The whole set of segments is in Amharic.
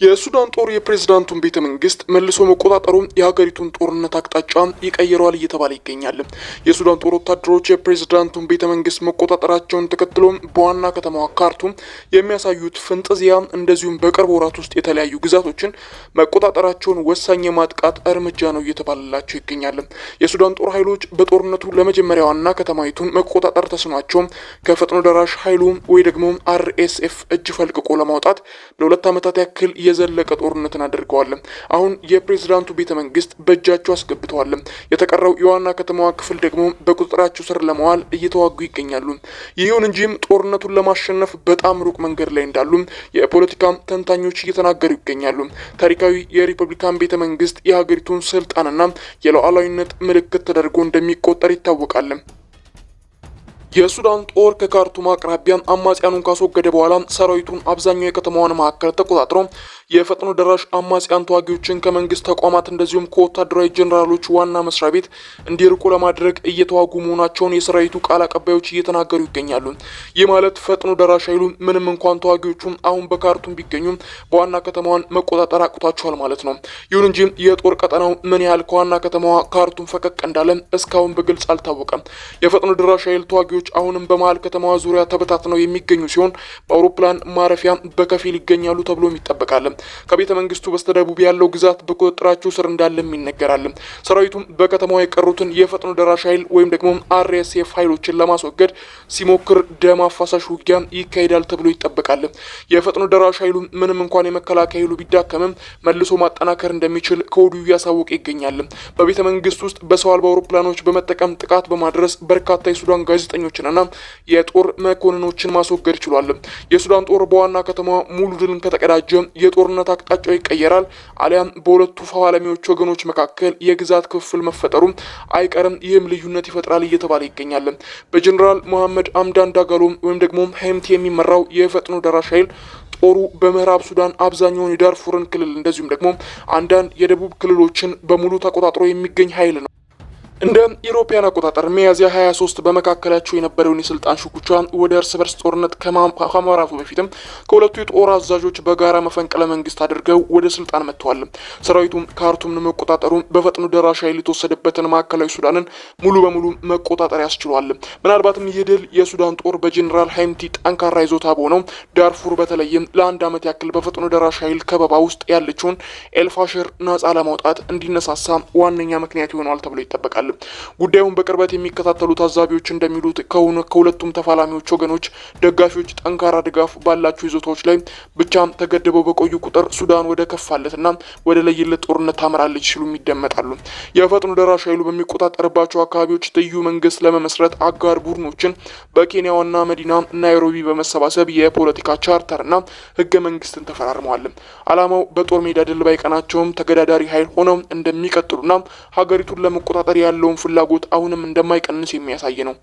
የሱዳን ጦር የፕሬዝዳንቱን ቤተ መንግስት መልሶ መቆጣጠሩ የሀገሪቱን ጦርነት አቅጣጫ ይቀይረዋል እየተባለ ይገኛል። የሱዳን ጦር ወታደሮች የፕሬዝዳንቱን ቤተ መንግስት መቆጣጠራቸውን ተከትሎ በዋና ከተማዋ ካርቱም የሚያሳዩት ፍንጥዚያ እንደዚሁም በቅርብ ወራት ውስጥ የተለያዩ ግዛቶችን መቆጣጠራቸውን ወሳኝ የማጥቃት እርምጃ ነው እየተባለላቸው ይገኛል። የሱዳን ጦር ኃይሎች በጦርነቱ ለመጀመሪያ ዋና ከተማይቱን መቆጣጠር ተስኗቸው ከፈጥኖ ደራሽ ኃይሉ ወይ ደግሞ RSF እጅ ፈልቅቆ ለማውጣት ለሁለት ዓመታት ያክል የዘለቀ ጦርነትን አድርገዋል። አሁን የፕሬዝዳንቱ ቤተ መንግስት በእጃቸው አስገብተዋል። የተቀረው የዋና ከተማዋ ክፍል ደግሞ በቁጥጥራቸው ስር ለማዋል እየተዋጉ ይገኛሉ። ይሁን እንጂ ጦርነቱን ለማሸነፍ በጣም ሩቅ መንገድ ላይ እንዳሉ የፖለቲካ ተንታኞች እየተናገሩ ይገኛሉ። ታሪካዊ የሪፐብሊካን ቤተ መንግስት የሀገሪቱን ስልጣንና የሉዓላዊነት ምልክት ተደርጎ እንደሚቆጠር ይታወቃል። የሱዳን ጦር ከካርቱም አቅራቢያ አማጽያኑን ካስወገደ በኋላ ሰራዊቱን አብዛኛው የከተማዋን ማዕከል ተቆጣጥሮ የፈጥኖ ደራሽ አማጽያን ተዋጊዎችን ከመንግስት ተቋማት እንደዚሁም ከወታደራዊ ጀነራሎች ዋና መስሪያ ቤት እንዲርቁ ለማድረግ እየተዋጉ መሆናቸውን የሰራዊቱ ቃል አቀባዮች እየተናገሩ ይገኛሉ። ይህ ማለት ፈጥኖ ደራሽ ኃይሉ ምንም እንኳን ተዋጊዎቹ አሁን በካርቱም ቢገኙም በዋና ከተማዋን መቆጣጠር አቅቷቸዋል ማለት ነው። ይሁን እንጂ የጦር ቀጠናው ምን ያህል ከዋና ከተማዋ ካርቱም ፈቀቅ እንዳለ እስካሁን በግልጽ አልታወቀም። የፈጥኖ ደራሽ ኃይል ተዋጊዎች አሁንም በመሃል ከተማዋ ዙሪያ ተበታትነው የሚገኙ ሲሆን በአውሮፕላን ማረፊያ በከፊል ይገኛሉ ተብሎም ይጠበቃል። ከቤተ መንግስቱ በስተደቡብ ያለው ግዛት በቁጥጥራቸው ስር እንዳለም ይነገራል። ሰራዊቱም በከተማዋ የቀሩትን የፈጥኖ ደራሽ ኃይል ወይም ደግሞ RSF ኃይሎችን ለማስወገድ ሲሞክር ደም አፋሳሽ ውጊያ ይካሄዳል ተብሎ ይጠበቃል። የፈጥኖ ደራሽ ኃይሉ ምንም እንኳን የመከላከያ ኃይሉ ቢዳከምም መልሶ ማጠናከር እንደሚችል ከወዲሁ እያሳወቀ ይገኛል። በቤተ መንግስት ውስጥ በሰው አልባ አውሮፕላኖች በመጠቀም ጥቃት በማድረስ በርካታ የሱዳን ጋዜጠኞችና የጦር መኮንኖችን ማስወገድ ችሏል። የሱዳን ጦር በዋና ከተማ ሙሉ ድልን ከተቀዳጀ የጦርነት አቅጣጫው ይቀየራል፣ አሊያም በሁለቱ ተፋላሚዎች ወገኖች መካከል የግዛት ክፍል መፈጠሩ አይቀርም። ይህም ልዩነት ይፈጥራል እየተባለ ይገኛል። በጀነራል መሐመድ አምዳን ዳጋሎ ወይም ደግሞ ሄምቲ የሚመራው የፈጥኖ ደራሽ ኃይል ጦሩ በምዕራብ ሱዳን አብዛኛውን የዳርፉርን ክልል እንደዚሁም ደግሞ አንዳንድ የደቡብ ክልሎችን በሙሉ ተቆጣጥሮ የሚገኝ ኃይል ነው። እንደ ኢሮፒያን አቆጣጠር ሚያዝያ 23 በመካከላቸው የነበረውን የስልጣን ሽኩቻ ወደ እርስ በርስ ጦርነት ከማምራቱ በፊትም ከሁለቱ የጦር አዛዦች በጋራ መፈንቅለ መንግስት አድርገው ወደ ስልጣን መጥተዋል። ሰራዊቱም ካርቱምን መቆጣጠሩ በፈጥኖ ደራሽ ኃይል የተወሰደበትን ማዕከላዊ ሱዳንን ሙሉ በሙሉ መቆጣጠር ያስችሏል። ምናልባትም ይህ ድል የሱዳን ጦር በጀነራል ሄምቲ ጠንካራ ይዞታ በሆነው ዳርፉር በተለይም ለአንድ ዓመት ያክል በፈጥኖ ደራሽ ኃይል ከበባ ውስጥ ያለችውን ኤልፋሽር ነጻ ለማውጣት እንዲነሳሳ ዋነኛ ምክንያት ይሆናል ተብሎ ይጠበቃል። ጉዳዩን በቅርበት የሚከታተሉ ታዛቢዎች እንደሚሉት ከሁለቱም ተፋላሚዎች ወገኖች ደጋፊዎች ጠንካራ ድጋፍ ባላቸው ይዞታዎች ላይ ብቻ ተገድበው በቆዩ ቁጥር ሱዳን ወደ ከፋለትና ወደ ለየለት ጦርነት ታመራለች ሲሉም ይደመጣሉ። የፈጥኖ ደራሽ ኃይሉ በሚቆጣጠርባቸው አካባቢዎች ትይዩ መንግስት ለመመስረት አጋር ቡድኖችን በኬንያ ዋና መዲና ናይሮቢ በመሰባሰብ የፖለቲካ ቻርተርና ህገ መንግስትን ተፈራርመዋል። ዓላማው በጦር ሜዳ ድል ባይቀናቸውም ተገዳዳሪ ኃይል ሆነው እንደሚቀጥሉና ሀገሪቱን ለመቆጣጠር ያለውን ፍላጎት አሁንም እንደማይቀንስ የሚያሳይ ነው።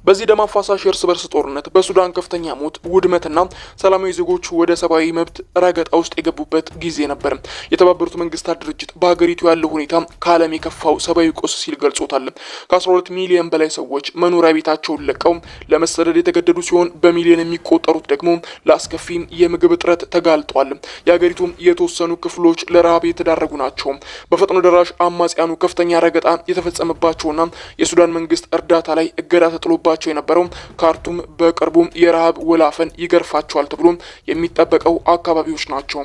በዚህ ደም አፋሳሽ እርስ በርስ ጦርነት በሱዳን ከፍተኛ ሞት፣ ውድመትና ሰላማዊ ዜጎች ወደ ሰብአዊ መብት ረገጣ ውስጥ የገቡበት ጊዜ ነበር። የተባበሩት መንግስታት ድርጅት በሀገሪቱ ያለው ሁኔታ ከዓለም የከፋው ሰብአዊ ቀውስ ሲል ገልጾታል። ከ12 ሚሊዮን በላይ ሰዎች መኖሪያ ቤታቸውን ለቀው ለመሰደድ የተገደዱ ሲሆን በሚሊዮን የሚቆጠሩት ደግሞ ለአስከፊ የምግብ እጥረት ተጋልጠዋል። የሀገሪቱ የተወሰኑ ክፍሎች ለረሃብ የተዳረጉ ናቸው። በፈጥኖ ደራሽ አማጽያኑ ከፍተኛ ረገጣ የተፈጸመባቸውና የሱዳን መንግስት እርዳታ ላይ እገዳ ተጥሎባቸው የነበረው ካርቱም በቅርቡ የረሃብ ወላፈን ይገርፋቸዋል ተብሎ የሚጠበቀው አካባቢዎች ናቸው።